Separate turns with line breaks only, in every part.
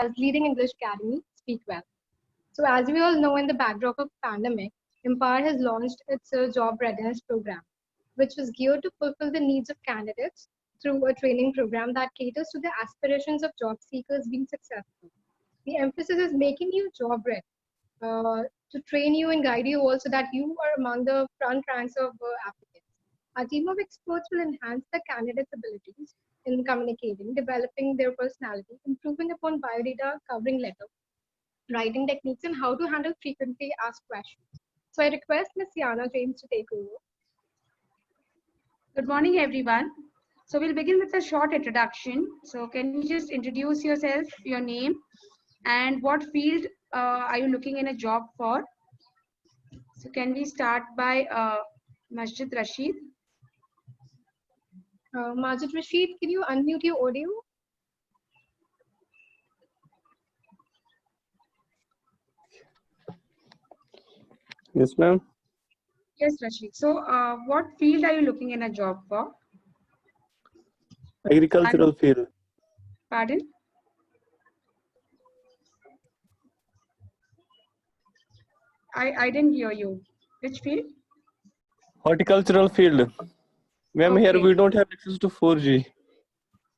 India's leading English academy, Speak Well. So as we all know, in the backdrop of pandemic, Empire has launched its job readiness program, which was geared to fulfill the needs of candidates through a training program that caters to the aspirations of job seekers being successful. The emphasis is making you job ready, to train you and guide you also that you are among the front ranks of applicants. A team of experts will enhance the candidates' abilities in communicating, developing their personality, improving upon biodata, covering letter, writing techniques, and how to handle frequently asked questions. So I request Ms. Yana James to take over.
Good morning, everyone. So we'll begin with a short introduction. So can you just introduce yourself, your name, and what field are you looking in a job for? So can we start by Masjid Rashid?
Majid Rashid, can you unmute your audio?
Yes, ma'am.
Yes, Rashid. So what field are you looking in a job for?
Agricultural field.
Pardon? I didn't hear you. Which field?
Horticultural field. Ma'am,
Okay.
here we don't have access to 4G.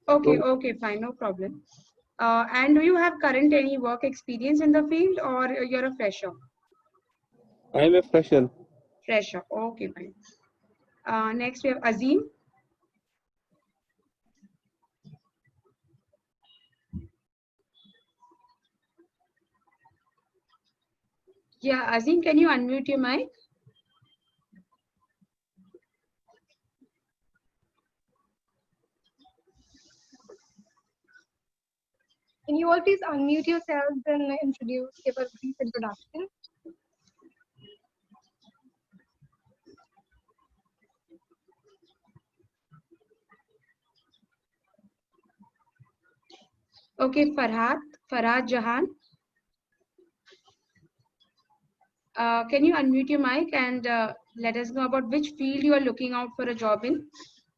Okay, okay, fine, no problem. And do you have current any work experience in the field, or you're a fresher?
I am a fresher.
Fresher, okay, fine. Next we have Azim. Yeah, Azim, can you unmute your mic?
Can you all please unmute yourselves and give a brief introduction?
Okay, Farhad Jahan. Can you unmute your mic and let us know about which field you are looking out for a job in,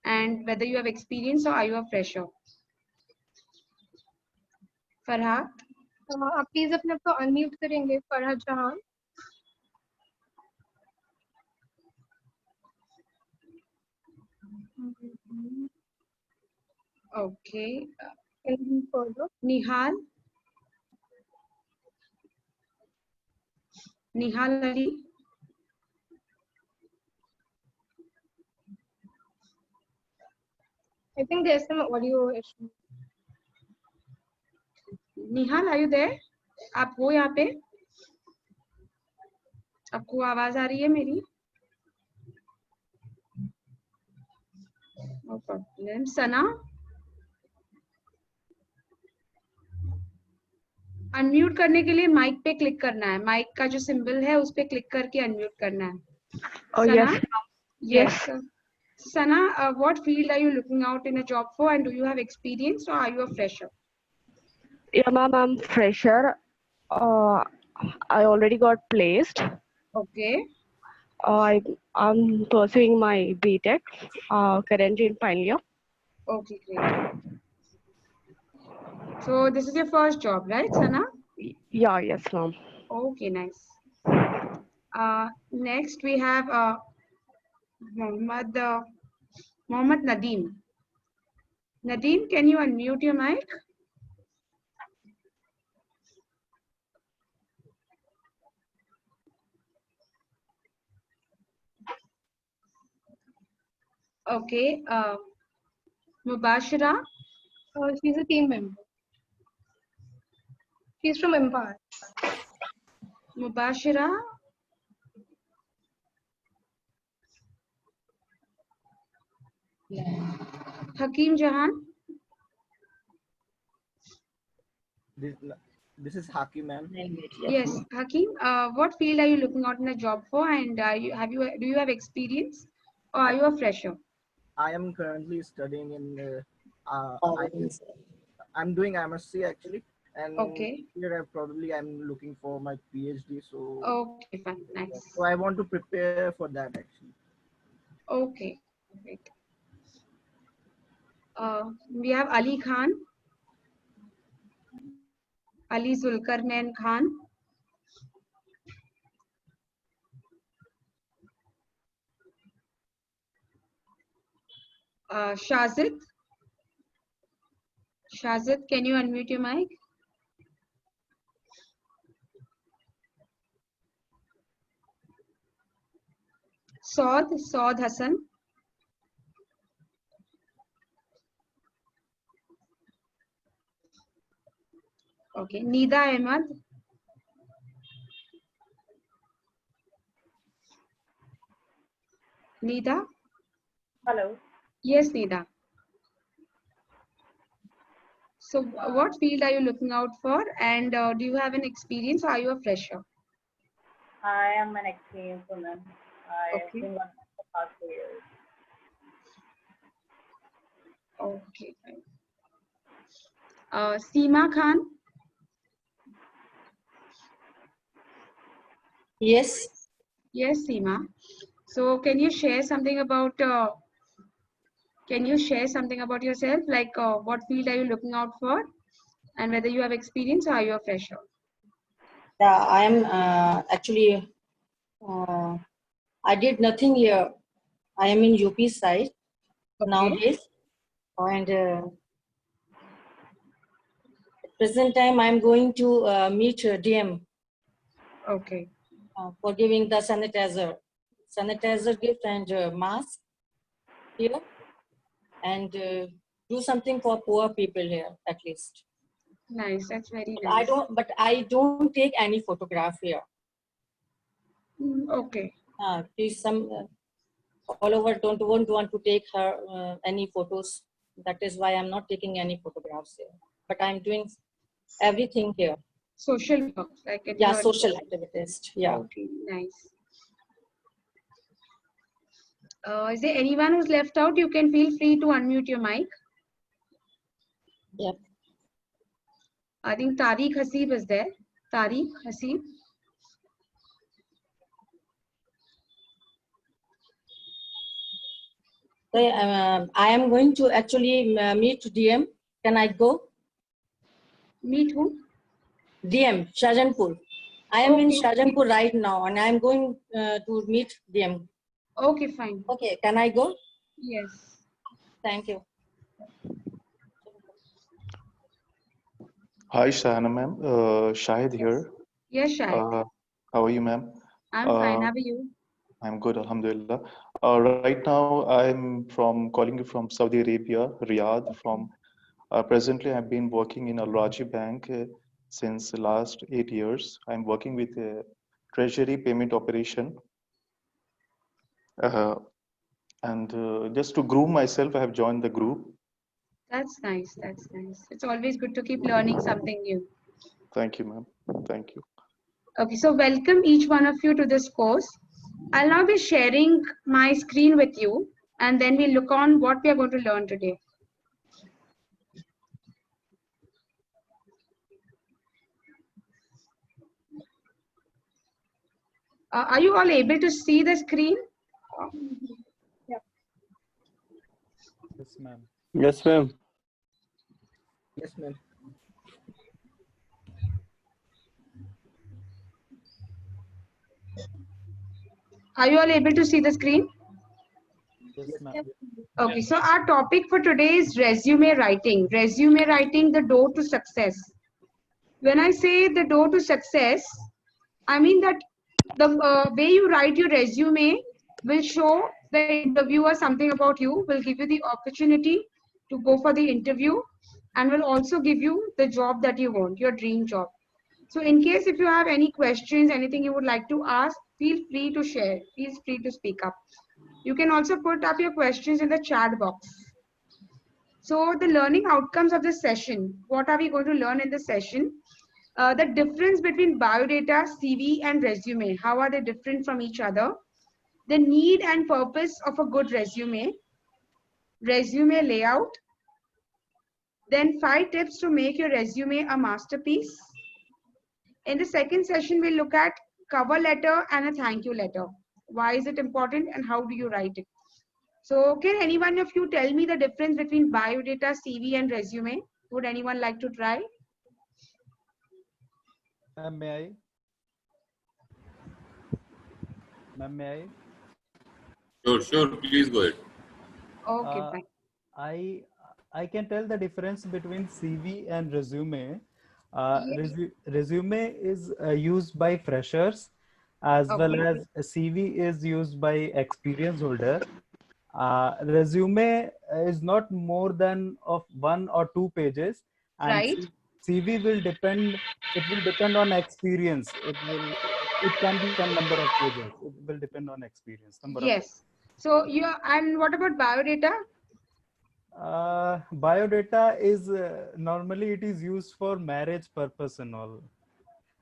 and whether you have experience or are you a fresher? Farhad?
आप please अपने आप को unmute करेंगे फरहद जहान.
Okay.
Anything further?
Nihal Ali.
I think there's some audio issue.
Nihal, are you there? आप हो यहाँ पे? आपको आवाज आ रही है मेरी? No problem. Sana? अनम्यूट करने के लिए माइक पे क्लिक करना है. माइक का जो सिंबल है उस पे क्लिक करके अनम्यूट करना है.
Oh,
Sana?
yes.
Yes. Sana, what field are you looking out in a job for, and do you have experience or are you a fresher?
Yeah, ma'am, I'm fresher. I already got placed.
Okay.
I'm pursuing my BTech, currently in final year.
Okay, great. So this is your first job, right, Sana?
Yeah, yes, ma'am.
Okay, nice. Next we have Mohammed Nadeem. Nadeem, can you unmute your mic? Okay. Mubashira.
She's a team member. She's from Empire.
Mubashira. Hakeem Jahan.
This is Hakim, ma'am.
Yes, Hakeem. What field are you looking out in a job for, and do you have experience, or are you a fresher?
I am currently studying in. I'm doing MSc actually, and
Okay.
here I'm looking for my PhD. So.
Okay, fine, nice.
So I want to prepare for that actually.
Okay, great. We have Ali Khan. Ali Zulkarnain Khan. Shazid. Shazid, can you unmute your mic? Saud Hassan. Okay, Nida Ahmad. Nida?
Hello.
Yes, Nida. So what field are you looking out for, and do you have an experience, or are you a fresher?
I am an experienced woman. I have
Okay.
been working for the past 2 years.
Okay. Seema Khan.
Yes.
Yes, Seema. So can you share something about yourself, like what field are you looking out for, and whether you have experience or are you a fresher?
Yeah, I am actually, I did nothing here. I am in UP side nowadays, and at present time I am going to meet DM
Okay.
for giving the sanitizer gift and mask here, and do something for poor people here at least.
Nice. That's very
But
nice.
I don't take any photograph here.
Okay.
Please, some all over don't want to take her any photos. That is why I'm not taking any photographs here. But I'm doing everything here.
Social work, like in
Yeah,
your
social activist. Yeah.
Okay, nice. Is there anyone who's left out? You can feel free to unmute your mic.
Yep.
I think Tariq Hasib is there. Tariq Hasib.
So, I am going to actually meet DM. Can I go?
Meet who?
DM, Shahjahanpur. I am in
Okay.
Shahjahanpur right now, and I am going to meet DM.
Okay, fine.
Okay, can I go?
Yes.
Thank you.
Hi, Shahana ma'am. Shahid here.
Yes, Shahid.
How are you, ma'am?
I'm fine. How are you?
I'm good, Alhamdulillah. Right now, I'm calling you from Saudi Arabia, Riyadh. Presently, I've been working in Al Raji Bank since the last 8 years. I'm working with treasury payment operation. And just to groom myself, I have joined the group.
That's nice. That's nice. It's always good to keep learning something new.
Thank you, ma'am. Thank you.
Okay, so welcome each one of you to this course. I'll now be sharing my screen with you, and then we'll look on what we are going to learn today. Are you all able to see the screen?
Yeah.
Yes, ma'am. Yes, ma'am.
Yes, ma'am.
Are you all able to see the screen?
Yes, ma'am.
Okay, so our topic for today is resume writing. Resume writing, the door to success. When I say the door to success, I mean that the way you write your resume will show the interviewer something about you, will give you the opportunity to go for the interview, and will also give you the job that you want, your dream job. So in case if you have any questions, anything you would like to ask, feel free to share, feel free to speak up. You can also put up your questions in the chat box. So the learning outcomes of this session, what are we going to learn in this session? The difference between biodata, CV, and resume. How are they different from each other? The need and purpose of a good resume. Resume layout. Then 5 tips to make your resume a masterpiece. In the second session, we'll look at cover letter and a thank you letter. Why is it important and how do you write it? So can anyone of you tell me the difference between biodata, CV, and resume? Would anyone like to try?
Ma'am, may I? Ma'am, may I?
Sure, please go ahead.
Okay,
Uh,
fine.
I can tell the difference between CV and resume.
Yes.
Resume is used by freshers, as well
Okay.
as a CV is used by experience holder. Resume is not more than of 1 or 2 pages, and
Right.
CV will depend. It will depend on experience. It can be 10 number of pages. It will depend on experience, number of.
Yes. So and what about biodata?
Biodata is normally it is used for marriage purpose and all.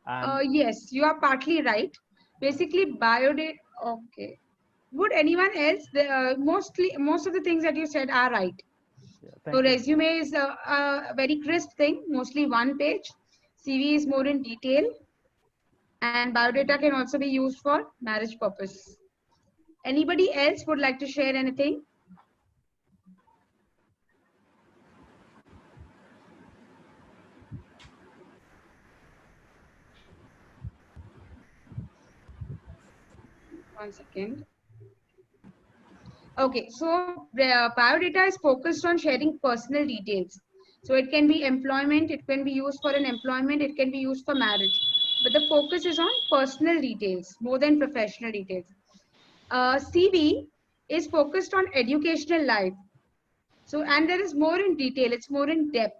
And
Yes, you are partly right. Basically, biodata. Okay. Would anyone else? Most of the things that you said are right.
yeah,
So
thank you.
resume is a very crisp thing, mostly one page. CV is more in detail, and biodata can also be used for marriage purpose. Anybody else would like to share anything? One second. Okay, so biodata is focused on sharing personal details. So it can be employment, it can be used for an employment, it can be used for marriage. But the focus is on personal details more than professional details. CV is focused on educational life. So, and there is more in detail, it's more in depth.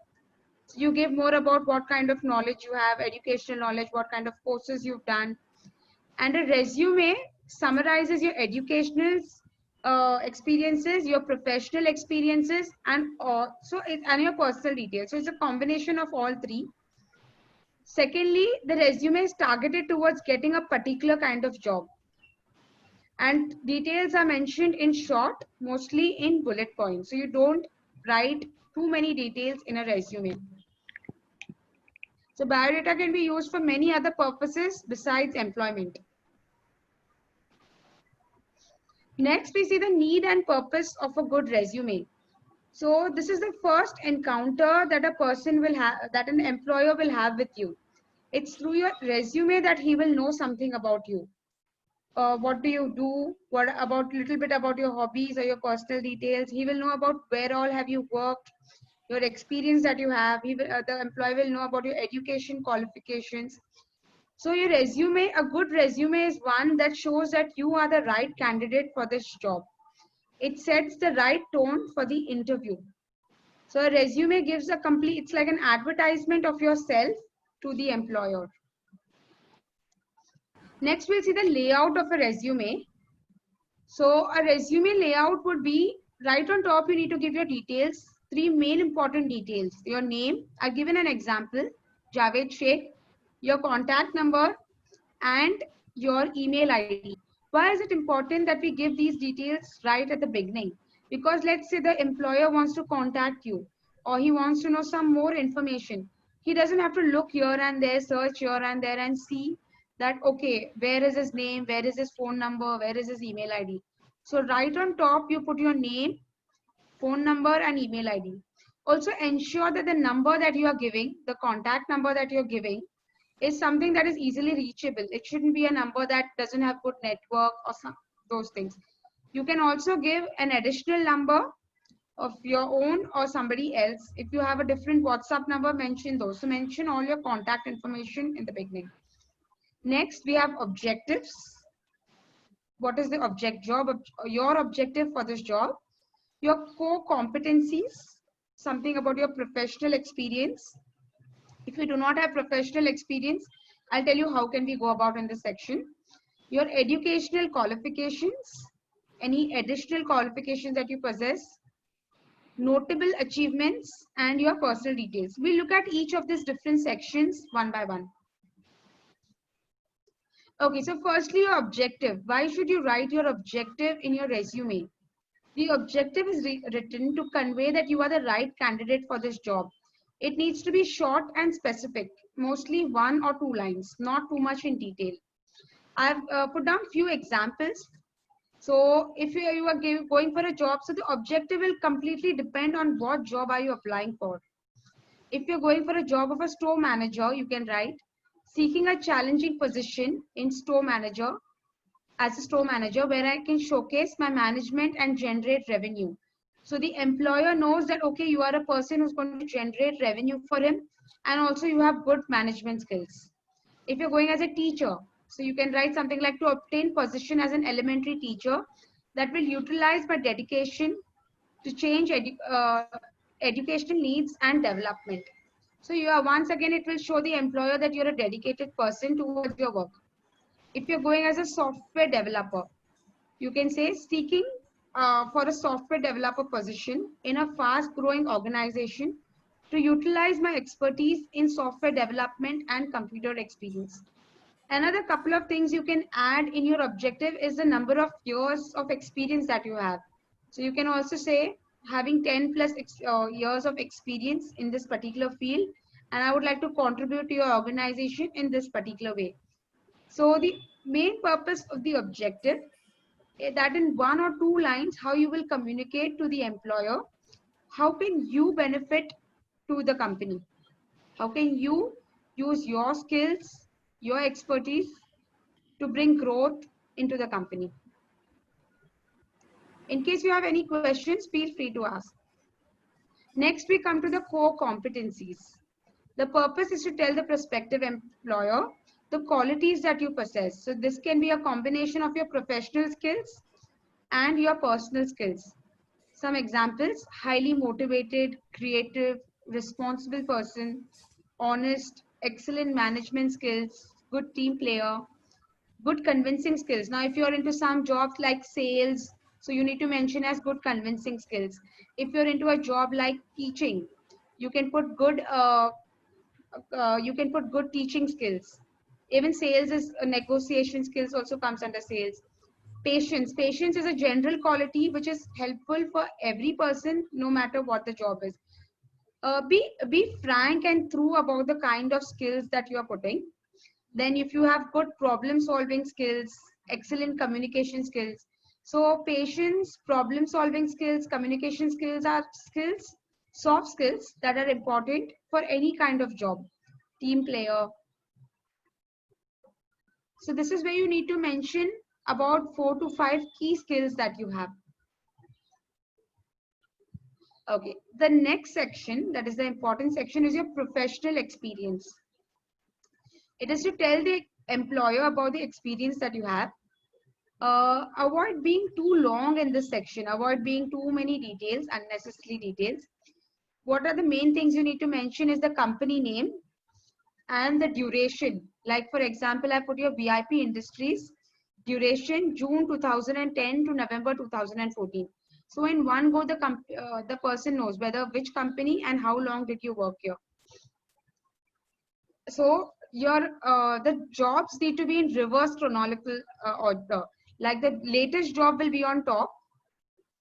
So you give more about what kind of knowledge you have, educational knowledge, what kind of courses you've done. And a resume summarizes your educational experiences, your professional experiences, and and your personal details. So it's a combination of all three. Secondly, the resume is targeted towards getting a particular kind of job. And details are mentioned in short, mostly in bullet points. So you don't write too many details in a resume. So biodata can be used for many other purposes besides employment. Next, we see the need and purpose of a good resume. So this is the first encounter that a person will have, that an employer will have with you. It's through your resume that he will know something about you. What do you do? What about little bit about your hobbies or your personal details? He will know about where all have you worked, your experience that you have. The employee will know about your education qualifications. So your resume, a good resume is one that shows that you are the right candidate for this job. It sets the right tone for the interview. So a resume gives a complete, it's like an advertisement of yourself to the employer. Next, we'll see the layout of a resume. So a resume layout would be right on top, you need to give your details, 3 main important details. Your name, I've given an example, Javed Sheikh, your contact number, and your email ID. Why is it important that we give these details right at the beginning? Because let's say the employer wants to contact you or he wants to know some more information. He doesn't have to look here and there, search here and there and see that, okay, where is his name, where is his phone number, where is his email ID. So right on top, you put your name, phone number and email ID. Also ensure that the number that you are giving, the contact number that you're giving, is something that is easily reachable. It shouldn't be a number that doesn't have good network or some those things. You can also give an additional number of your own or somebody else. If you have a different WhatsApp number, mention those. So mention all your contact information in the beginning. Next, we have objectives. What is the your objective for this job? Your core competencies, something about your professional experience. If you do not have professional experience, I'll tell you how can we go about in this section. Your educational qualifications, any additional qualifications that you possess, notable achievements, and your personal details. We'll look at each of these different sections one by one. Okay, so firstly, your objective. Why should you write your objective in your resume? The objective is written to convey that you are the right candidate for this job. It needs to be short and specific, mostly 1 or 2 lines, not too much in detail. I've put down few examples. So if you are going for a job, so the objective will completely depend on what job are you applying for. If you're going for a job of a store manager, you can write seeking a challenging position in store manager, as a store manager, where I can showcase my management and generate revenue. So the employer knows that, okay, you are a person who's going to generate revenue for him, and also you have good management skills. If you're going as a teacher, so you can write something like to obtain position as an elementary teacher that will utilize my dedication to change educational needs and development. So you are, once again, it will show the employer that you're a dedicated person towards your work. If you're going as a software developer, you can say seeking for a software developer position in a fast growing organization to utilize my expertise in software development and computer experience. Another couple of things you can add in your objective is the number of years of experience that you have. So you can also say having 10 plus years of experience in this particular field, and I would like to contribute to your organization in this particular way. So the main purpose of the objective is that in 1 or 2 lines, how you will communicate to the employer, how can you benefit to the company? How can you use your skills, your expertise to bring growth into the company? In case you have any questions, feel free to ask. Next, we come to the core competencies. The purpose is to tell the prospective employer the qualities that you possess. So this can be a combination of your professional skills and your personal skills. Some examples: highly motivated, creative, responsible person, honest, excellent management skills, good team player, good convincing skills. Now, if you're into some jobs like sales, so you need to mention as good convincing skills. If you're into a job like teaching, you can put good teaching skills. Even sales is negotiation skills also comes under sales. Patience. Patience is a general quality which is helpful for every person, no matter what the job is. Be frank and true about the kind of skills that you are putting. Then if you have good problem solving skills, excellent communication skills. So patience, problem solving skills, communication skills are skills, soft skills that are important for any kind of job. Team player. So this is where you need to mention about 4 to 5 key skills that you have. Okay, the next section, that is the important section, is your professional experience. It is to tell the employer about the experience that you have. Avoid being too long in this section. Avoid being too many details, unnecessary details. What are the main things you need to mention is the company name and the duration. Like for example, I put your VIP Industries, duration June 2010 to November 2014. So in one go, the person knows whether which company and how long did you work here. So your the jobs need to be in reverse chronological order. Like the latest job will be on top.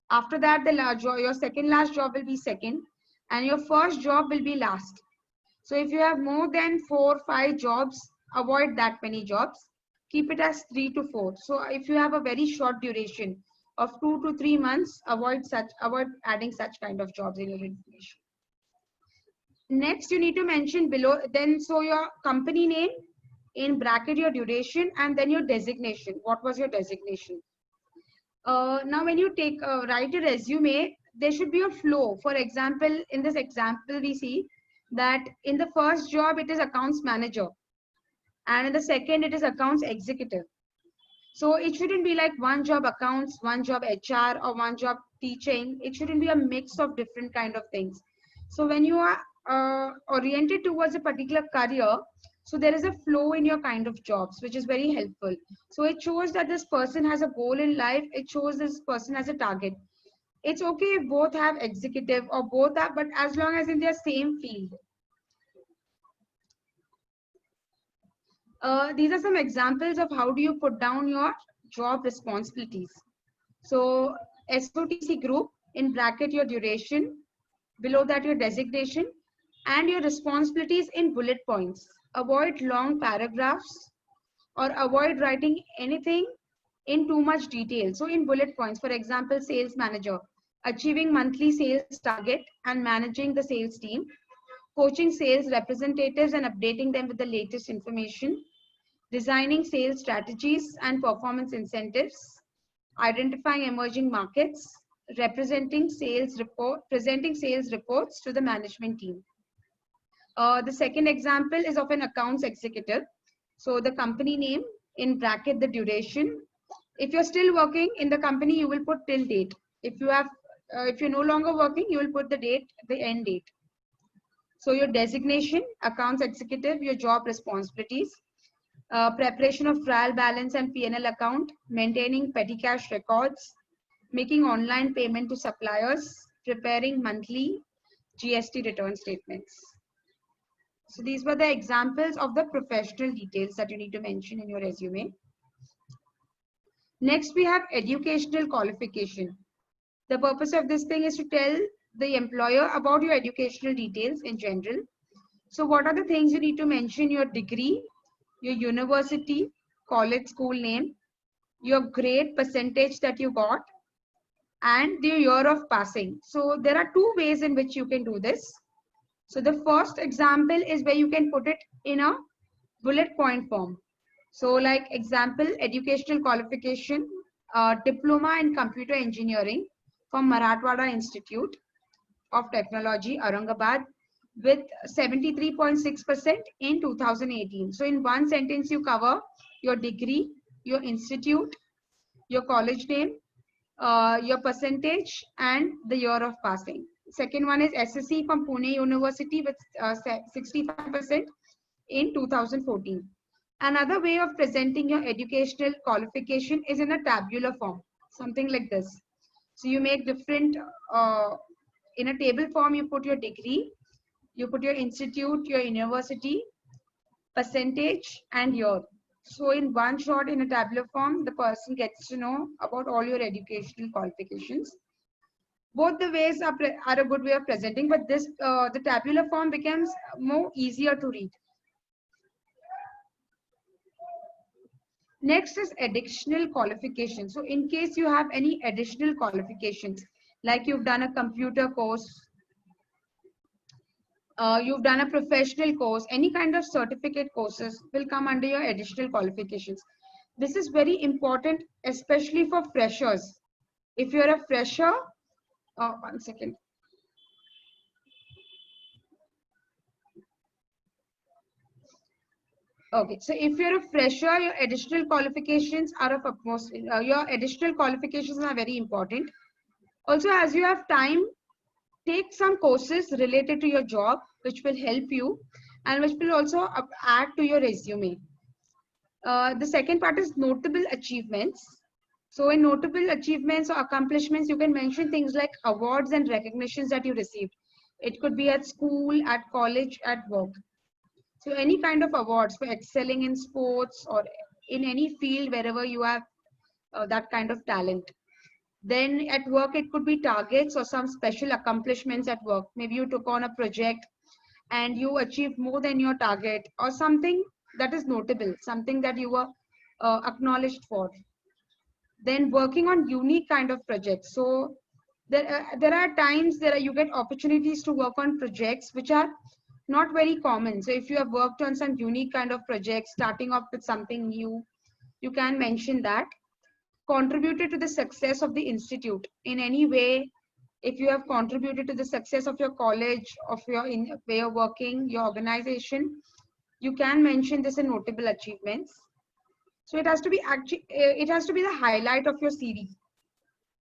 After that, your second last job will be second, and your first job will be last. So if you have more than 4 or 5 jobs, avoid that many jobs. Keep it as 3 to 4. So if you have a very short duration of 2 to 3 months, avoid adding such kind of jobs in your information. Next, you need to mention below, so your company name, in bracket your duration, and then your designation. What was your designation? Now when you write a resume, there should be a flow. For example, in this example, we see that in the first job, it is accounts manager. And in the second, it is accounts executive. So it shouldn't be like one job accounts, one job HR, or one job teaching. It shouldn't be a mix of different kind of things. So when you are oriented towards a particular career, so there is a flow in your kind of jobs, which is very helpful. So it shows that this person has a goal in life. It shows this person has a target. It's okay if both have executive or both have, but as long as in their same field. These are some examples of how do you put down your job responsibilities. So SOTC group, in bracket your duration, below that your designation, and your responsibilities in bullet points. Avoid long paragraphs or avoid writing anything in too much detail. So in bullet points, for example, sales manager, achieving monthly sales target and managing the sales team. coaching sales representatives and updating them with the latest information, designing sales strategies and performance incentives, identifying emerging markets, presenting sales reports to the management team. The second example is of an accounts executive. So the company name, in bracket the duration. If you're still working in the company, you will put till date. If you're no longer working, you will put the date, the end date. So your designation, accounts executive, your job responsibilities, preparation of trial balance and P&L account, maintaining petty cash records, making online payment to suppliers, preparing monthly GST return statements. So these were the examples of the professional details that you need to mention in your resume. Next, we have educational qualification. The purpose of this thing is to tell the employer about your educational details in general. So what are the things you need to mention? Your degree, your university, college, school name, your grade percentage that you got, and the year of passing. So there are two ways in which you can do this. So the first example is where you can put it in a bullet point form. So like example, educational qualification, diploma in computer engineering from Marathwada Institute of Technology, Aurangabad, with 73.6% in 2018. So in one sentence, you cover your degree, your institute, your college name, your percentage, and the year of passing. Second one is SSC from Pune University with 65% in 2014. Another way of presenting your educational qualification is in a tabular form, something like this. So you make different, in a table form, you put your degree, you put your institute, your university, percentage, and year. So in one shot, in a tabular form, the person gets to know about all your educational qualifications. Both the ways are a good way of presenting, but this the tabular form becomes more easier to read. Next is additional qualifications. So in case you have any additional qualifications, like you've done a computer course, you've done a professional course, any kind of certificate courses will come under your additional qualifications. This is very important, especially for freshers. If you're a fresher, one second. Okay, so if you're a fresher, your additional qualifications are of utmost, your additional qualifications are very important. Also, as you have time, take some courses related to your job, which will help you and which will also add to your resume. The second part is notable achievements. So in notable achievements or accomplishments, you can mention things like awards and recognitions that you received. It could be at school, at college, at work. So any kind of awards for excelling in sports or in any field wherever you have that kind of talent. Then at work, it could be targets or some special accomplishments at work. Maybe you took on a project and you achieved more than your target, or something that is notable, something that you were acknowledged for. Then working on unique kind of projects. So there are times you get opportunities to work on projects which are not very common. So if you have worked on some unique kind of projects, starting off with something new, you can mention that. Contributed to the success of the institute in any way. If you have contributed to the success of your college, of your way of working, your organization, you can mention this in notable achievements. So it has to be the highlight of your CV.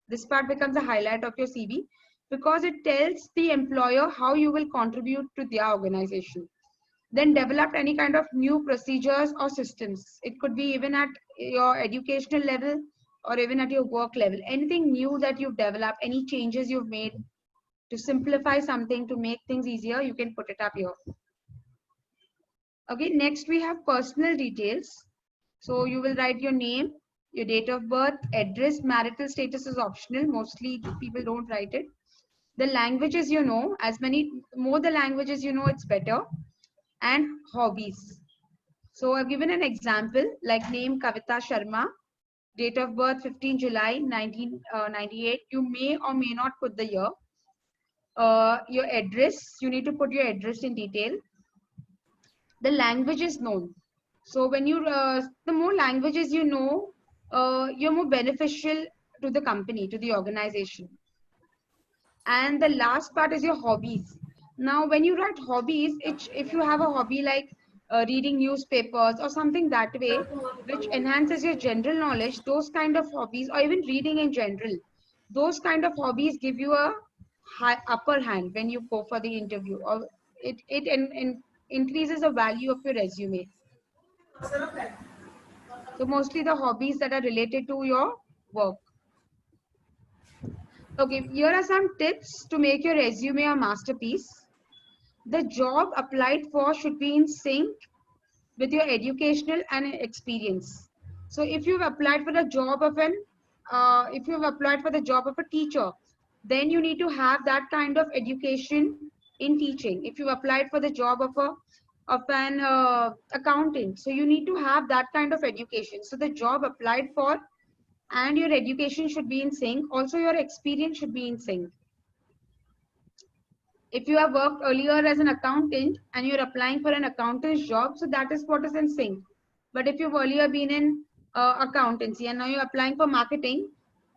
This part becomes a highlight of your CV because it tells the employer how you will contribute to their organization. Then develop any kind of new procedures or systems. It could be even at your educational level or even at your work level. Anything new that you've developed, any changes you've made to simplify something, to make things easier, you can put it up here. Okay, next we have personal details. So you will write your name, your date of birth, address. Marital status is optional. Mostly people don't write it. The languages you know, more the languages you know, it's better. And hobbies. So I've given an example like name Kavita Sharma, date of birth 15 July 1998. You may or may not put the year. Your address, you need to put your address in detail. The language is known. So when you, the more languages you know, you're more beneficial to the company, to the organization. And the last part is your hobbies. Now, when you write hobbies, if you have a hobby like reading newspapers or something that way, which enhances your general knowledge, those kind of hobbies, or even reading in general, those kind of hobbies give you a upper hand when you go for the interview, or it increases the value of your resume. So mostly the hobbies that are related to your work. Okay, here are some tips to make your resume a masterpiece. The job applied for should be in sync with your educational and experience. So if you've applied for the job of a teacher, then you need to have that kind of education in teaching. If you applied for the job of an accountant, so you need to have that kind of education. So the job applied for and your education should be in sync. Also, your experience should be in sync. If you have worked earlier as an accountant and you're applying for an accountant's job, so that is what is in sync. But if you've earlier been in accountancy and now you're applying for marketing,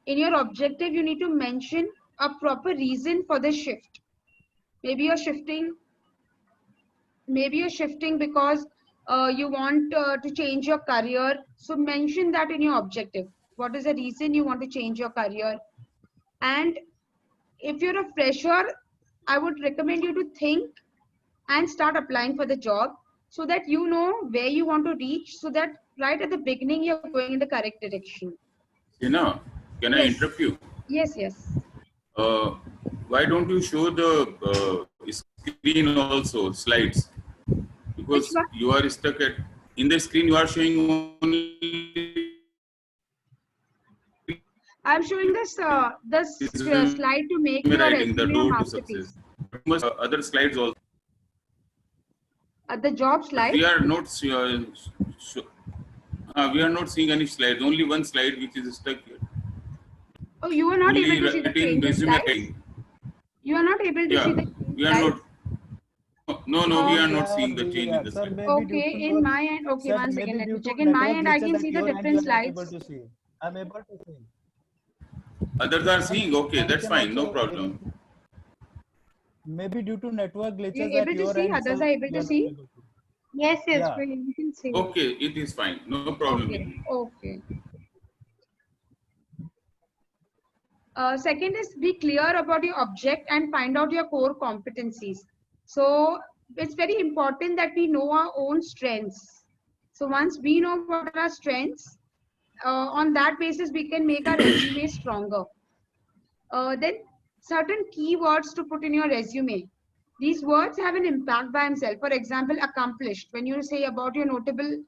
in your objective, you need to mention a proper reason for the shift. Maybe you're shifting because you want to change your career. So mention that in your objective. What is the reason you want to change your career? And if you're a fresher, I would recommend you to think and start applying for the job so that you know where you want to reach, so that right at the beginning you're going in the correct direction.
Tina, can I interrupt you?
Yes, yes.
Why don't you show the screen also, slides? Because you are stuck in the screen, you are showing only.
I'm showing this slide to make your resume a masterpiece.
Other slides also.
The job slide.
We are not seeing any slides. Only one slide which is stuck here.
Oh, you are not
only
able to see the change slides. You are not able to see the
we are not. No, we are not seeing the change in the slide.
Okay, in my end. Okay, one second. Let me check. In my end, I can see the different slides.
I'm able to see.
Others are seeing. Okay, that's fine. No problem.
Maybe due to network glitches.
You're able to see? Others are able to see?
Yes,
Yeah.
you can see.
Okay, it is fine. No problem.
Okay. Second is be clear about your object and find out your core competencies. So it's very important that we know our own strengths. So once we know what are our strengths, on that basis, we can make our resume stronger. Then certain keywords to put in your resume. These words have an impact by themselves. For example, accomplished. When you say about your notable,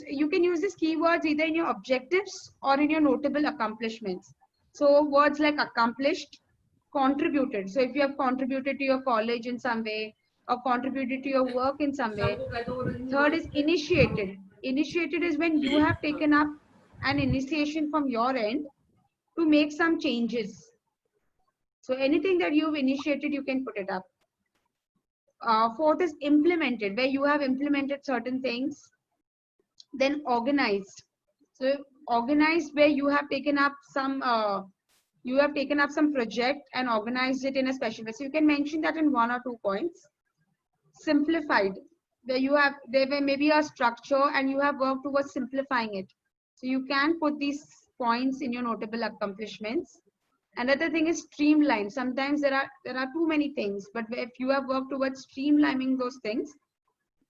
you can use these keywords either in your objectives or in your notable accomplishments. So words like accomplished, contributed. So if you have contributed to your college in some way or contributed to your work in some way. Third is initiated. Initiated is when you have taken up an initiation from your end to make some changes. So anything that you've initiated, you can put it up. Fourth is implemented, where you have implemented certain things. Then organized. So organized, where you have taken up some project and organized it in a special way. So you can mention that in 1 or 2 points. Simplified, where there may be a structure and you have worked towards simplifying it. So you can put these points in your notable accomplishments. Another thing is streamlined. Sometimes there are too many things, but if you have worked towards streamlining those things,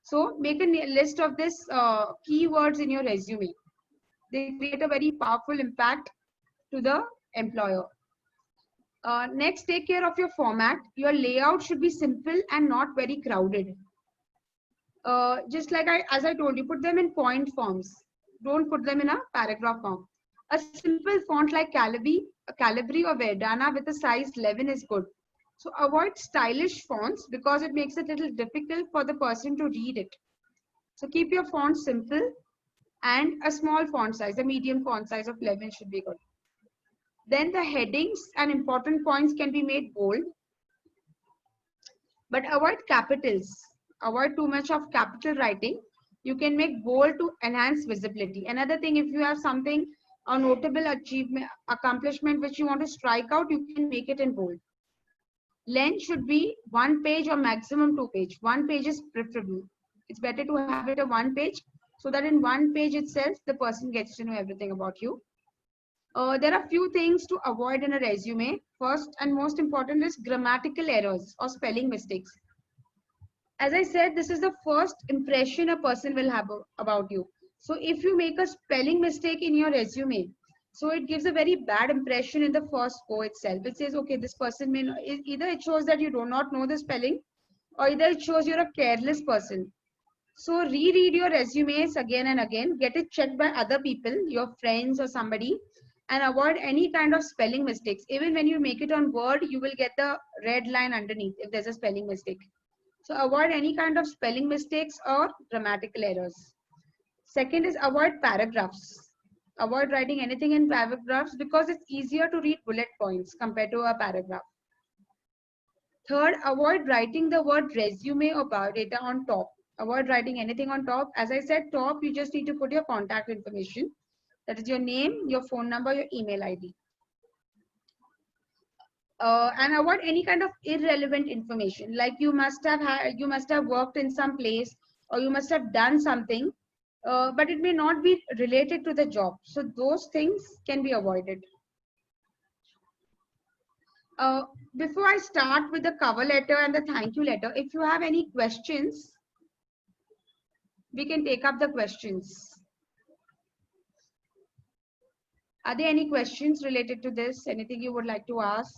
so make a list of this keywords in your resume. They create a very powerful impact to the employer. Next, take care of your format. Your layout should be simple and not very crowded. Just like as I told you, put them in point forms. Don't put them in a paragraph form. A simple font like Calibri or Verdana with a size 11 is good. So avoid stylish fonts because it makes it a little difficult for the person to read it. So keep your font simple and a small font size, a medium font size of 11 should be good. Then the headings and important points can be made bold. But avoid capitals. Avoid too much of capital writing. You can make bold to enhance visibility. Another thing, if you have something, a notable achievement, accomplishment which you want to strike out, you can make it in bold. Length should be 1 page or maximum 2 page. 1 page is preferable. It's better to have it a 1 page so that in 1 page itself, the person gets to know everything about you. There are few things to avoid in a resume. First and most important is grammatical errors or spelling mistakes. As I said, this is the first impression a person will have about you. So if you make a spelling mistake in your resume, so it gives a very bad impression in the first go itself. It says, okay, this person may know, either it shows that you do not know the spelling, or either it shows you're a careless person. So reread your resumes again and again, get it checked by other people, your friends or somebody, and avoid any kind of spelling mistakes. Even when you make it on Word, you will get the red line underneath if there's a spelling mistake. So avoid any kind of spelling mistakes or grammatical errors. Second is avoid paragraphs. Avoid writing anything in paragraphs because it's easier to read bullet points compared to a paragraph. Third, avoid writing the word resume or biodata on top. Avoid writing anything on top. As I said, top, you just need to put your contact information. That is your name, your phone number, your email ID. And avoid any kind of irrelevant information, like you must have worked in some place, or you must have done something, but it may not be related to the job. So those things can be avoided. Before I start with the cover letter and the thank you letter, if you have any questions, we can take up the questions. Are there any questions related to this? Anything you would like to ask?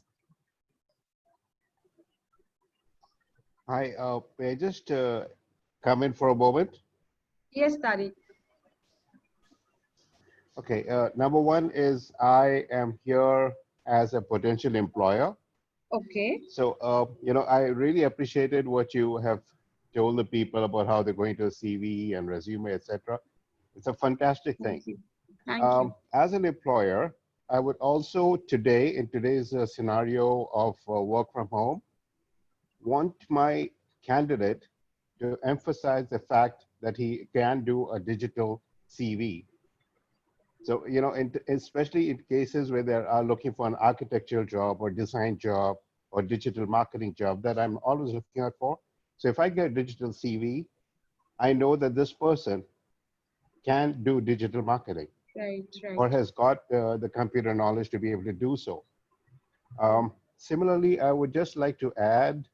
Hi, may I just come in for a moment?
Yes, Tariq.
Okay, number one is I am here as a potential employer.
Okay.
So, I really appreciated what you have told the people about how they're going to CV and resume, etc. It's a fantastic thing.
Thank you.
As an employer, I would also in today's scenario of work from home, want my candidate to emphasize the fact that he can do a digital CV. So, especially in cases where they are looking for an architectural job or design job or digital marketing job that I'm always looking out for. So if I get a digital CV, I know that this person can do digital marketing.
Right.
Or has got the computer knowledge to be able to do so. Similarly, I would just like to add,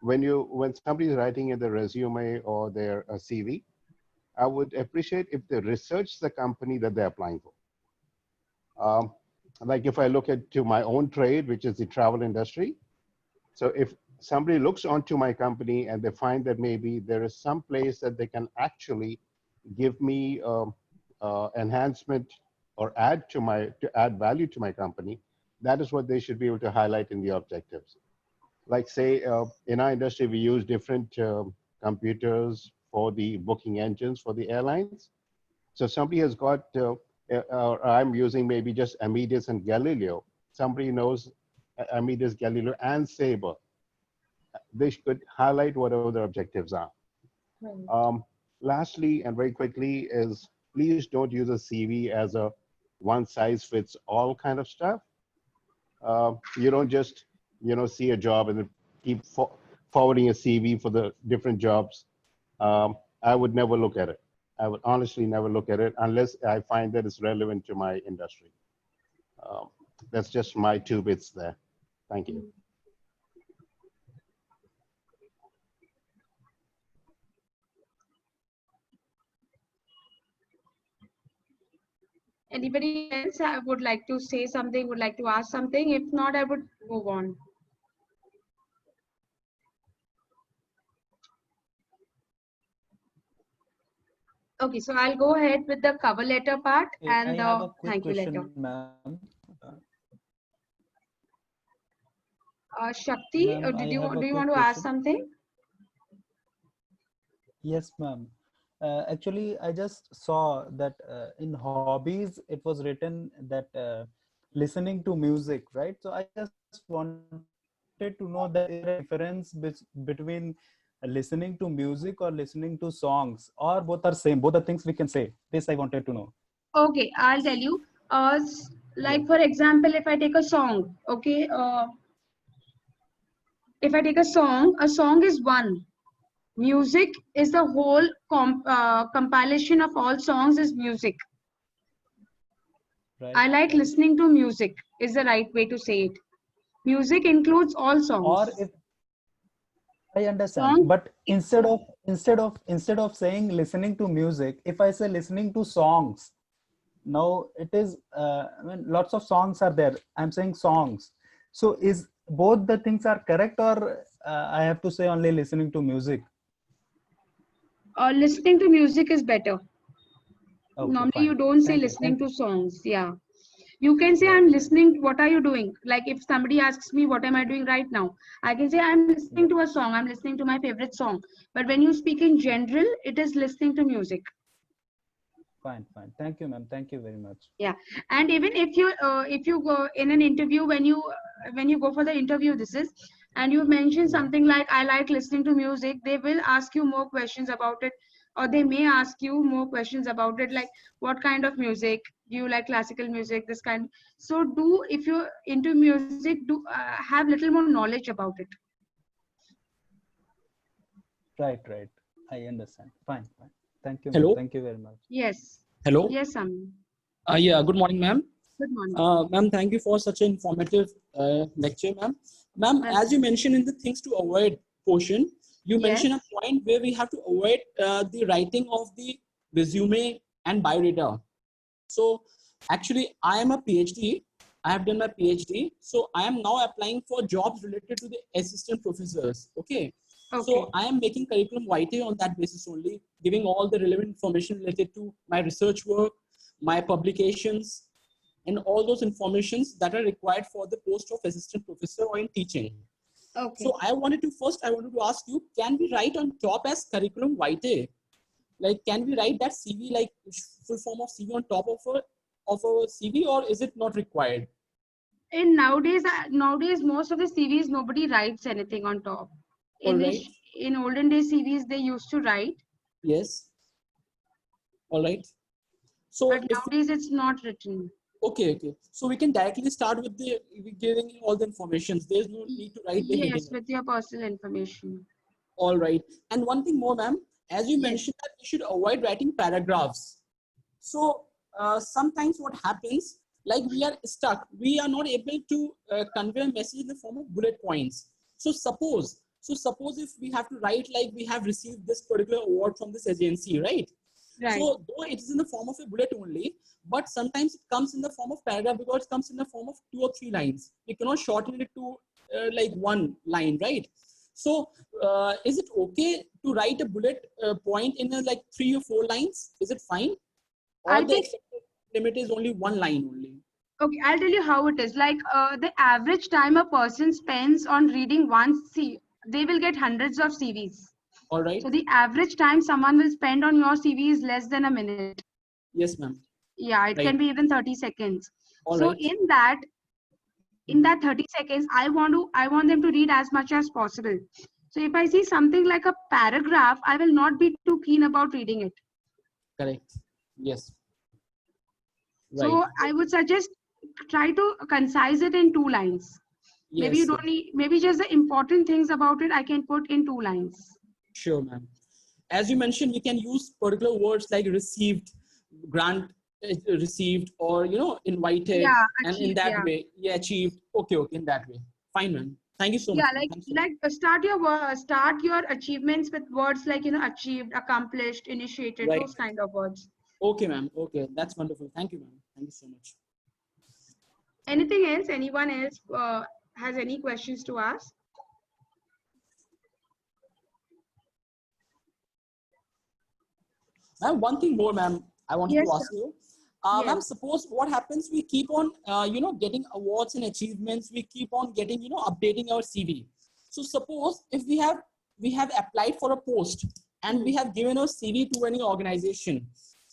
when somebody is writing in their resume or their CV, I would appreciate if they research the company that they're applying for. Like if I look to my own trade, which is the travel industry. So if somebody looks onto my company and they find that maybe there is some place that they can actually give me enhancement or add value to my company, that is what they should be able to highlight in the objectives. Like say, in our industry, we use different computers for the booking engines for the airlines. So somebody has got, I'm using maybe just Amadeus and Galileo. Somebody knows Amadeus, Galileo, and Sabre. They should highlight whatever their objectives are. Right. Lastly, and very quickly, is please don't use a CV as a one-size-fits-all kind of stuff. You don't just, see a job and then keep forwarding a CV for the different jobs. I would never look at it. I would honestly never look at it unless I find that it's relevant to my industry. That's just my 2 bits there. Thank you.
Anybody else would like to say something, would like to ask something? If not, I would move on. Okay, so I'll go ahead with the cover letter part and the thank you letter.
Ma'am.
Shakti, do you want to ask something?
Yes, ma'am. Actually, I just saw that in hobbies, it was written that listening to music, right? So I just want wanted to know that is there a difference between listening to music or listening to songs, or both are same, both are things we can say. This I wanted to know.
Okay, I'll tell you. Like for example, if I take a song, okay, if I take a song is one. Music is the whole compilation of all songs is music.
Right.
I like listening to music is the right way to say it. Music includes all songs.
Or if I understand, but instead of saying listening to music, if I say listening to songs, now it is I mean, lots of songs are there. I'm saying songs. So is both the things are correct, or I have to say only listening to music?
Listening to music is better.
Okay,
Normally
fine.
you don't say
Thank you.
listening to songs. Yeah. You can say I'm listening. What are you doing? Like if somebody asks me, what am I doing right now? I can say I'm listening to a song. I'm listening to my favorite song. But when you speak in general, it is listening to music.
Fine. Thank you, ma'am. Thank you very much.
Yeah. And even if you go in an interview, when you go for the interview, and you mention something like I like listening to music, they will ask you more questions about it, or they may ask you more questions about it, like what kind of music do you like? Classical music, this kind. So if you're into music, have little more knowledge about it.
Right. I understand. Fine. Thank you.
Hello.
Thank you very much.
Yes.
Hello.
Yes, Sam.
Yeah. Good morning, ma'am.
Good morning.
Ma'am, thank you for such an informative lecture, ma'am. Ma'am, as you mentioned in the things to avoid portion, you mentioned a point where we have to avoid the writing of the resume and biodata. So actually, I am a PhD. I have done my PhD. So I am now applying for jobs related to the assistant professors. Okay. So I am making curriculum vitae on that basis only, giving all the relevant information related to my research work, my publications, and all those informations that are required for the post of assistant professor or in teaching.
Okay.
So I wanted to ask you, can we write on top as curriculum vitae? Like, can we write that CV, like full form of CV on top of a CV, or is it not required?
And nowadays most of the CVs, nobody writes anything on top. In olden days CVs, they used to write.
Yes. All right. So
but nowadays it's not written.
Okay. So we can directly start with giving all the information. There's no need to write the heading.
Yes, with your personal information.
All right. And one thing more, ma'am, as you mentioned that we should avoid writing paragraphs. So sometimes what happens, like we are stuck. We are not able to convey a message in the form of bullet points. So suppose if we have to write like we have received this particular award from this agency, right? So though it is in the form of a bullet only, but sometimes it comes in the form of paragraph because it comes in the form of 2 or 3 lines. We cannot shorten it to like 1 line, right? So is it okay to write a bullet point in like 3 or 4 lines? Is it fine? Or the accepted limit is only 1 line only?
Okay, I'll tell you how it is. Like the average time a person spends on reading one CV, they will get hundreds of CVs.
All right.
So the average time someone will spend on your CV is less than a minute.
Yes, ma'am.
Yeah, it can be even 30 seconds.
All
so
right.
in that 30 seconds, I want them to read as much as possible. So if I see something like a paragraph, I will not be too keen about reading it.
Correct. Yes.
Right. So I would suggest try to concise it in 2 lines.
Yes,
maybe you don't need, maybe just the important things about it I can put in 2 lines.
Sure, ma'am. As you mentioned, we can use particular words like received, grant received, or invited, and in that way, achieved. Okay, in that way. Fine, ma'am. Thank you so much.
Like start your achievements with words like achieved, accomplished, initiated, those kind of words.
Okay, ma'am. Okay, that's wonderful. Thank you, ma'am. Thank you so much.
Anything else? Anyone else has any questions to ask?
Ma'am, one thing more, ma'am, I wanted to ask you. Ma'am, suppose what happens, we keep on, getting awards and achievements. We keep on getting, updating our CV. So suppose if we have applied for a post and we have given our CV to any organization,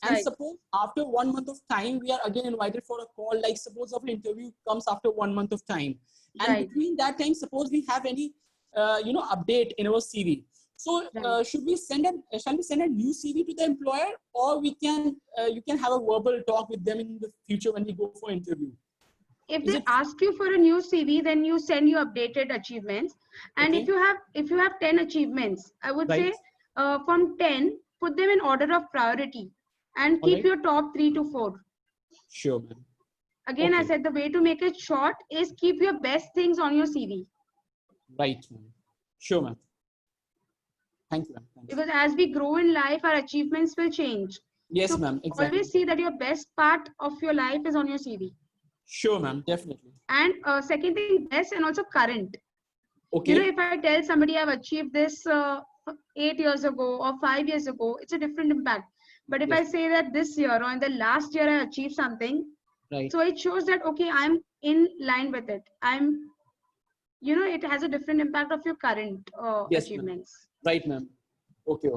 And suppose after 1 month of time, we are again invited for a call, like suppose of an interview comes after 1 month of time. And between that time, suppose we have any, update in our CV. So shall we send a new CV to the employer, or you can have a verbal talk with them in the future when we go for interview?
If they ask you for a new CV, then you send your updated achievements. And if you have 10 achievements, I would say from 10, put them in order of priority and keep your top 3 to 4.
Sure, ma'am.
Again, I said the way to make it short is keep your best things on your CV.
Right, ma'am. Sure, ma'am. Thank you, ma'am.
Because as we grow in life, our achievements will change.
Yes,
so
ma'am. Exactly.
Always see that your best part of your life is on your CV.
Sure, ma'am. Definitely.
And second thing, best and also current.
Okay.
You know, if I tell somebody I've achieved this 8 years ago or 5 years ago, it's a different impact. But if I say that this year or in the last year I achieved something, so it shows that, okay, I'm in line with it. It has a different impact of your current achievements.
Right, ma'am. Okay.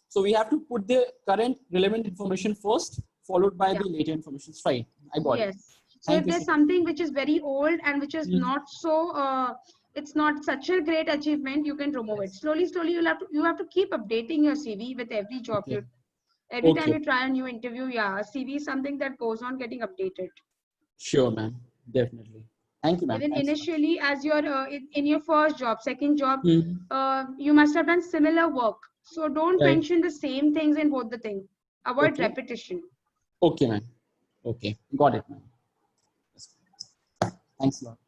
So we have to put the current relevant information first, followed by the later information. Right. I got it.
So if there's something which is very old and which is not so, it's not such a great achievement, you can remove it. Slowly, you have to keep updating your CV with every job every time you try a new interview. CV is something that goes on getting updated.
Sure, ma'am. Definitely. Thank you, ma'am.
Even initially, as you're in your first job, second job, you must have done similar work. So don't mention the same things in both the things. Avoid repetition.
Okay, ma'am. Okay. Got it, ma'am. Thanks a lot.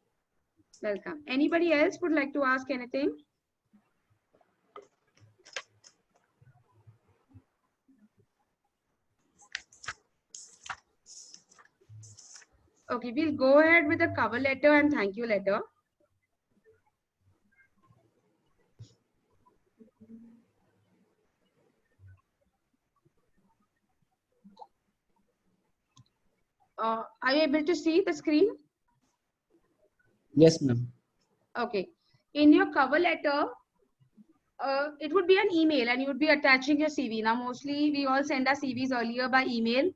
Welcome. Anybody else would like to ask anything? Okay, we'll go ahead with the cover letter and thank you letter. Are you able to see the screen?
Yes, ma'am.
Okay. In your cover letter, it would be an email and you would be attaching your CV. Now, mostly we all send our CVs earlier by email,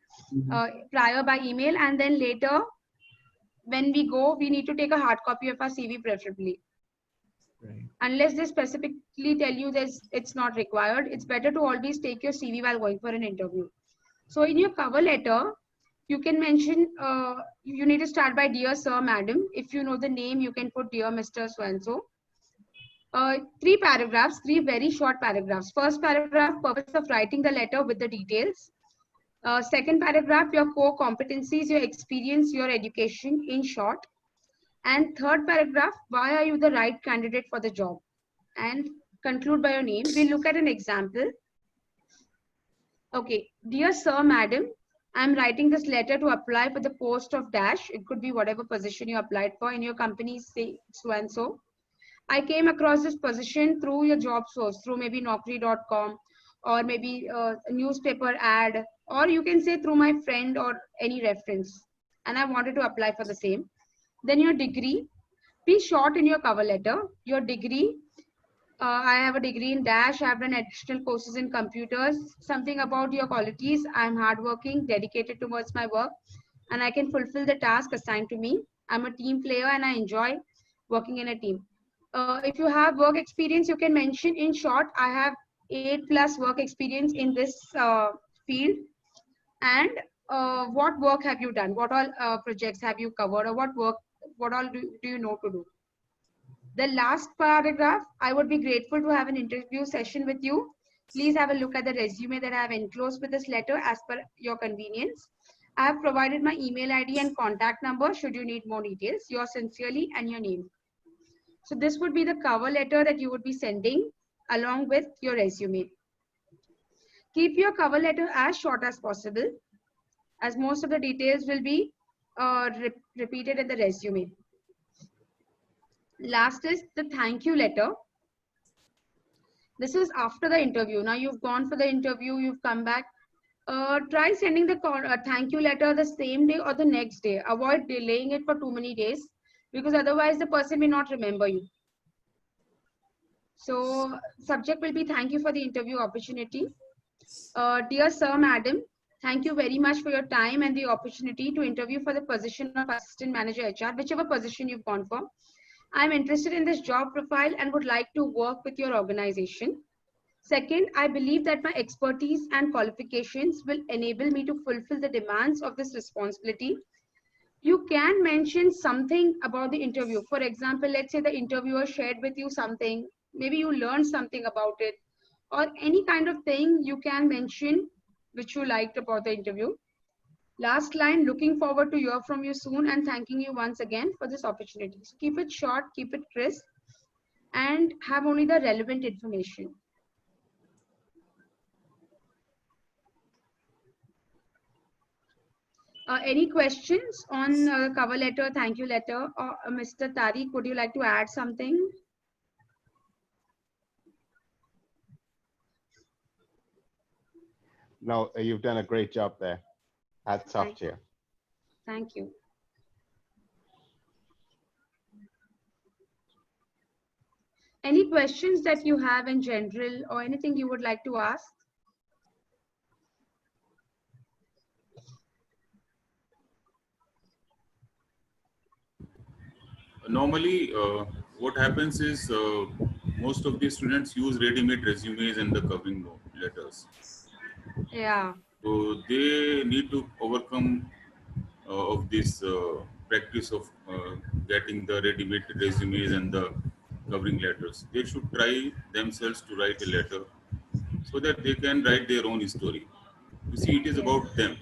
prior by email, and then later when we go, we need to take a hard copy of our CV preferably.
Right.
Unless they specifically tell you that it's not required, it's better to always take your CV while going for an interview. So in your cover letter, you can mention, you need to start by Dear Sir, Madam. If you know the name, you can put Dear Mr. So-and-so. 3 paragraphs, 3 very short paragraphs. First paragraph, purpose of writing the letter with the details. Second paragraph, your core competencies, your experience, your education in short. And third paragraph, why are you the right candidate for the job? And conclude by your name. We'll look at an example. Okay, Dear Sir, Madam, I'm writing this letter to apply for the post of dash. It could be whatever position you applied for in your company, say so-and-so. I came across this position through your job source, through maybe Naukri.com or maybe a newspaper ad, or you can say through my friend or any reference. And I wanted to apply for the same. Then your degree, be short in your cover letter. Your degree, I have a degree in dash. I have done additional courses in computers. Something about your qualities. I'm hardworking, dedicated towards my work, and I can fulfill the task assigned to me. I'm a team player and I enjoy working in a team. If you have work experience, you can mention in short, I have 8+ work experience in this field. And what work have you done? What all projects have you covered, or what all do you know to do? The last paragraph, I would be grateful to have an interview session with you. Please have a look at the resume that I have enclosed with this letter as per your convenience. I have provided my email ID and contact number should you need more details. Yours sincerely and your name. So this would be the cover letter that you would be sending along with your resume. Keep your cover letter as short as possible, as most of the details will be repeated in the resume. Last is the thank you letter. This is after the interview. Now you've gone for the interview, you've come back. Try sending the thank you letter the same day or the next day. Avoid delaying it for too many days, because otherwise the person may not remember you. So subject will be thank you for the interview opportunity. Dear Sir, Madam, Thank you very much for your time and the opportunity to interview for the position of Assistant Manager HR, whichever position you've gone for. I'm interested in this job profile and would like to work with your organization. Second, I believe that my expertise and qualifications will enable me to fulfill the demands of this responsibility. You can mention something about the interview. For example, let's say the interviewer shared with you something, maybe you learned something about it, or any kind of thing you can mention which you liked about the interview. Last line, looking forward to hear from you soon and thanking you once again for this opportunity. So keep it short, keep it crisp, and have only the relevant information. Any questions on cover letter, thank you letter? Mr. Tariq, would you like to add something?
No, you've done a great job there. Hats off to you.
Thank you. Any questions that you have in general or anything you would like to ask?
Normally, what happens is most of the students use ready-made resumes and the covering letters.
Yeah.
So they need to overcome of this practice of getting the ready-made resumes and the covering letters. They should try themselves to write a letter so that they can write their own story. You see, it is about them.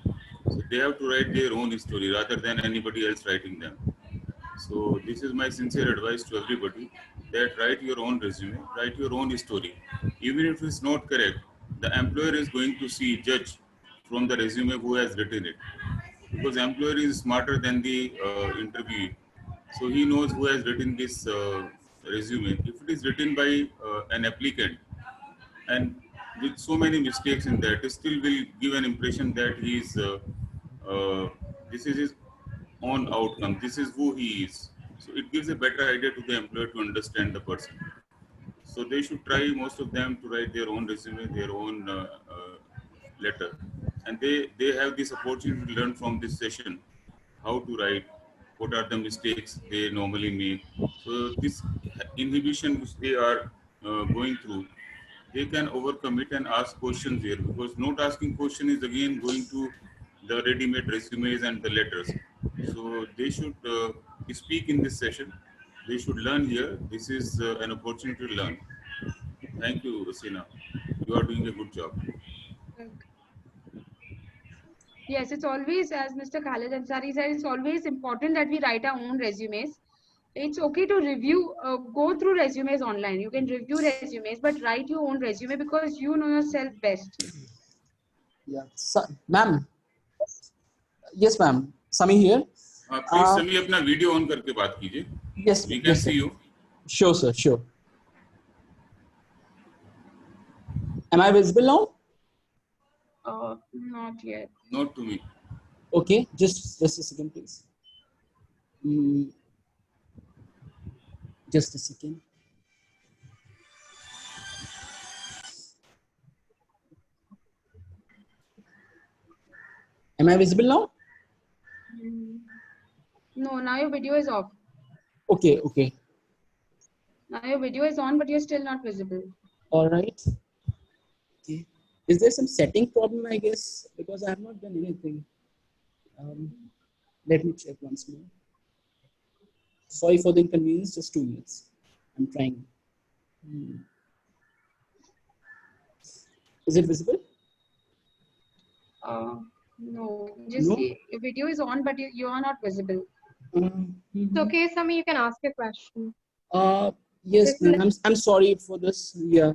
So they have to write their own story rather than anybody else writing them. So this is my sincere advice to everybody, that write your own resume, write your own story. Even if it's not correct, the employer is going to judge from the resume who has written it. Because the employer is smarter than the interviewee. So he knows who has written this resume. If it is written by an applicant and with so many mistakes in that, it still will give an impression that he is, this is his own outcome. This is who he is. So it gives a better idea to the employer to understand the person. So they should try, most of them, to write their own resume, their own letter. And they have this opportunity to learn from this session how to write, what are the mistakes they normally make. So this inhibition which they are going through, they can overcome it and ask questions here, because not asking question is again going to the ready-made resumes and the letters. So they should speak in this session. They should learn here. This is an opportunity to learn. Thank you, Sina. You are doing a good job.
Yes, it's always, as Mr. Khalid Ansari said, it's always important that we write our own resumes. It's okay to review, go through resumes online. You can review resumes, but write your own resume because you know yourself best.
Yeah, so, ma'am. Yes, ma'am. Sami here.
Please, Sami, अपना video on करके बात कीजिए.
Yes,
we can see you.
Sure, sir. Sure. Am I visible now?
Not yet.
Not to me.
Okay, just a second, please. Just a second. Am I visible now?
No, now your video is off.
Okay, okay.
Now your video is on, but you're still not visible.
All right. Okay. Is there some setting problem, I guess? Because I have not done anything. Let me check once more. Sorry for the inconvenience, just 2 minutes. I'm trying. Is it visible?
No, just
No?
your video is on, but you are not visible.
It's okay, Sami, you can ask a question.
Yes, ma'am. I'm sorry for this. Yeah.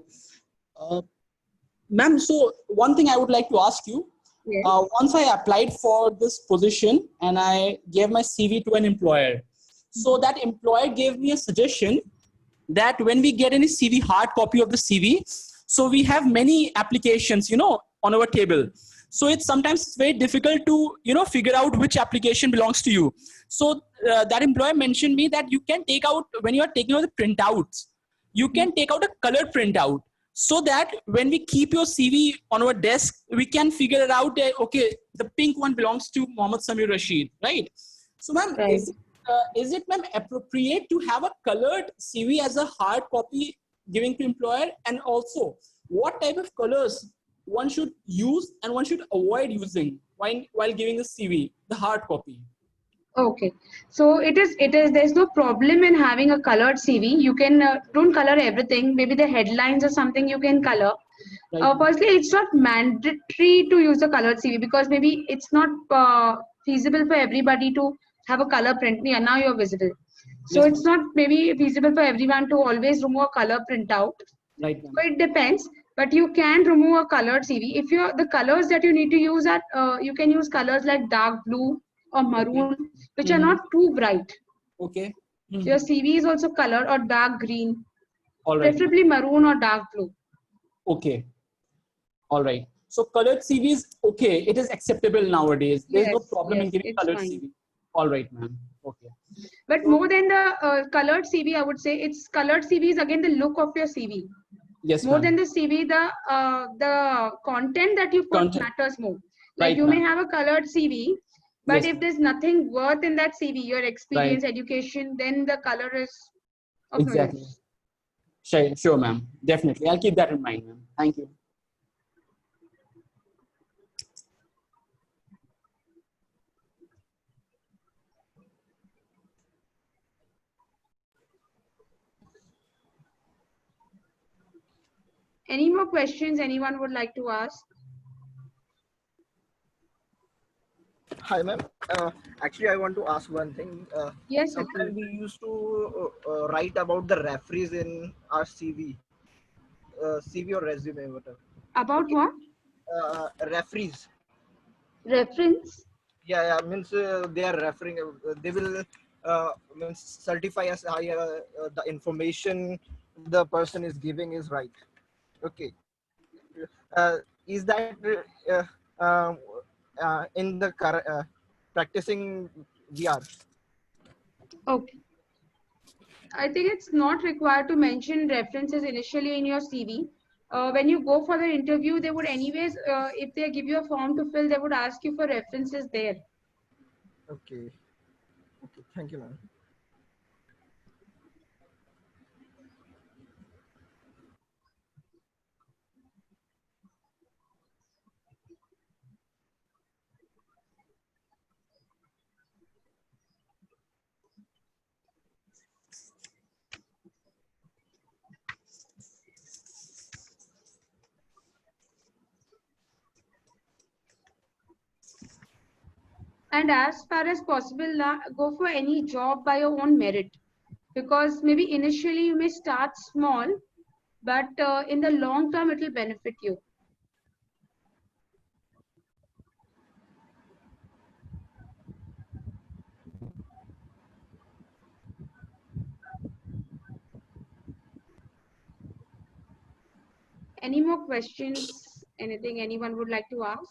Ma'am, so one thing I would like to ask you.
Yes.
Once I applied for this position and I gave my CV to an employer. So that employer gave me a suggestion that when we get any CV, hard copy of the CV, so we have many applications, you know, on our table. So it's sometimes very difficult to, you know, figure out which application belongs to you. So that employer mentioned me that you can take out, when you are taking out the printouts, you can take out a color printout. so that when we keep your CV on our desk, we can figure it out that, okay, the pink one belongs to Mohammad Samir Rashid, right? So ma'am,
Right.
is it ma'am appropriate to have a colored CV as a hard copy giving to employer? And also, what type of colors one should use and one should avoid using while giving the CV, the hard copy?
Okay, so there's no problem in having a colored CV. You can don't color everything. Maybe the headlines or something you can color.
Right.
Firstly, it's not mandatory to use a colored CV because maybe it's not feasible for everybody to have a color print. Yeah, now you're visible. So
Yes,
it's not maybe feasible for everyone to always remove a color printout.
right, ma'am.
So it depends, but you can remove a colored CV. If you're the colors that you need to use are you can use colors like dark blue or maroon, which are not too bright.
Okay.
So your CV is also colored or dark green,
All right.
preferably maroon or dark blue.
Okay. All right. So colored CV is okay. It is acceptable nowadays. There's no
Yes,
problem in
yes,
giving
it's
colored
fine.
CV. All right, ma'am. Okay.
But more than the colored CV, I would say it's colored CV is again the look of your CV.
Yes,
More
ma'am.
than the CV, the content that you put
Content.
matters more. Like
Right,
you may
ma'am.
have a colored CV, but
Yes,
if there's nothing worth in that CV, your experience,
Right.
education, then the color is of no
Exactly.
use.
Sure, ma'am. Definitely. I'll keep that in mind, ma'am. Thank you.
Any more questions anyone would like to ask?
Hi, ma'am. Actually, I want to ask one thing.
Yes,
Sometimes
Atul.
we used to write about the referees in our CV or resume, whatever.
About what?
Referees.
Reference?
Yeah, means they are referring. They will means certify us the information the person is giving is right. Okay. Is that um, in the practicing VR?
Okay. I think it's not required to mention references initially in your CV. When you go for the interview, they would anyways, if they give you a form to fill, they would ask you for references there.
Okay. Okay. Thank you, ma'am.
And as far as possible, go for any job by your own merit. Because maybe initially you may start small, but in the long term, it will benefit you. Any more questions? Anything anyone would like to ask?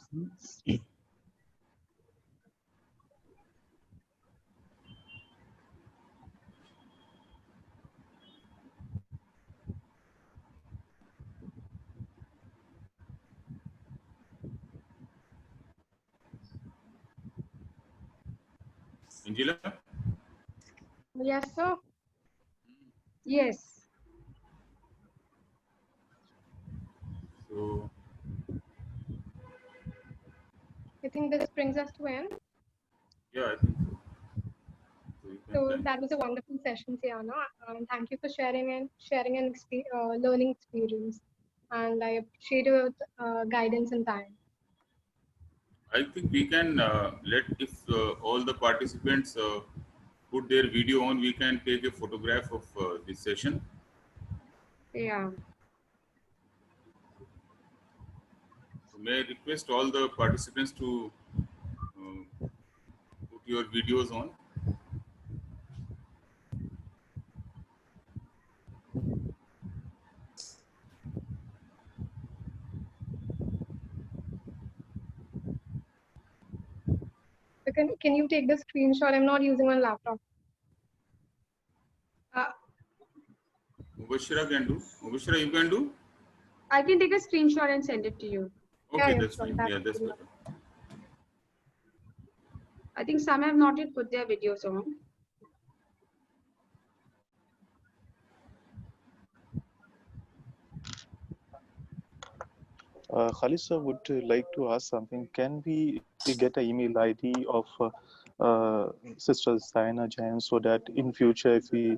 Angela?
Yes, sir.
Yes.
So,
I think this brings us to end.
yeah, I think so. So you can
So
thank.
that was a wonderful session, Siana. Thank you for sharing an learning experience, and I appreciate your guidance and time.
I think we can if all the participants put their video on, we can take a photograph of this session.
Yeah.
So may I request all the participants to put your videos on.
So can you take the screenshot? I'm not using my laptop.
Mubashira can do. Mubashira, you can do?
I can take a screenshot and send it to you.
Okay,
yeah,
that's
sure,
fine.
that
Yeah,
would
that's
be
better.
I think some have not yet put their videos on.
Khalid sir would like to ask something. Can we get an email ID of Sister Diana Jain so that in future, if we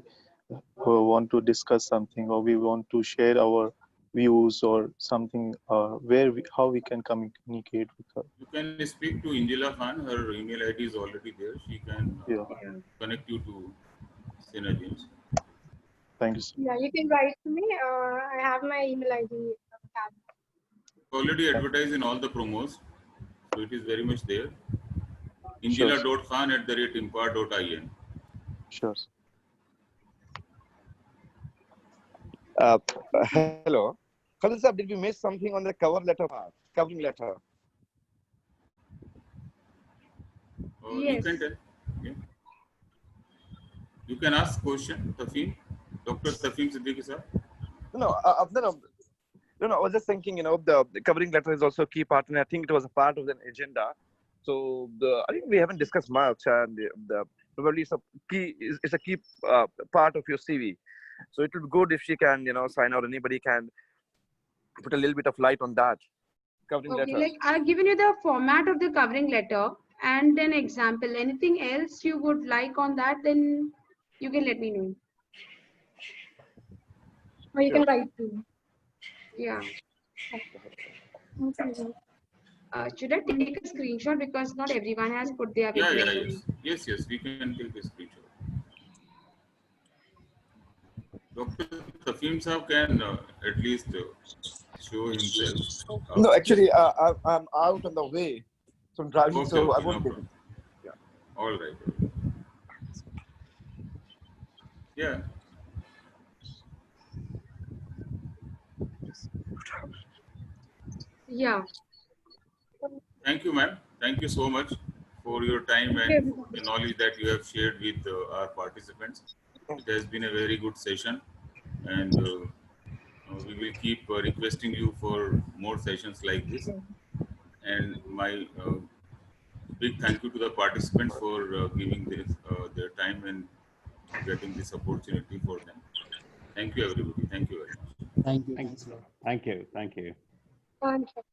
want to discuss something or we want to share our views or something, how we can communicate with her?
You can speak to Injila Khan. Her email ID is already there. She can
Yeah.
connect you to Sena James.
Thank you, sir.
Yeah, you can write to me. I have my email ID. Tagged.
Already advertised in all the promos, so it is very much there.
Sure.
Injila.khan@impar.in.
Sure. Sir.
Hello. Khalid sir, did we miss something on the cover letter part? Covering letter.
You
Yes.
can tell. Yeah. You can ask question, Tafim. Dr. Tafim Siddiqui sir.
No, I was just thinking, the covering letter is also a key part, and I think it was a part of the agenda. So I think we haven't discussed much, and probably it's a key part of your CV. So it would be good if she can, sign out. Anybody can put a little bit of light on that covering
Okay,
letter.
like I've given you the format of the covering letter and an example. Anything else you would like on that, then you can let me know.
Or you can write to me.
Yeah.
Okay.
Should I take a screenshot because not everyone has put their
Yeah,
videos?
yes. We can take a screenshot. Dr. Tafim sir can at least show himself.
No, actually, I'm out on the way, so I'm driving,
Okay,
so I
okay, no
won't take it.
problem.
Yeah.
All right. Yeah.
Yeah.
Thank you, ma'am. Thank you so much for your time and the knowledge that you have shared with our participants. It has been a very good session, and we will keep requesting you for more sessions like this. And my big thank you to the participants for giving this, their time and getting this opportunity for them. Thank you, everybody. Thank you very much.
Thank you.
Thank
Thanks a lot.
Thank you. Thank you.
Thank you.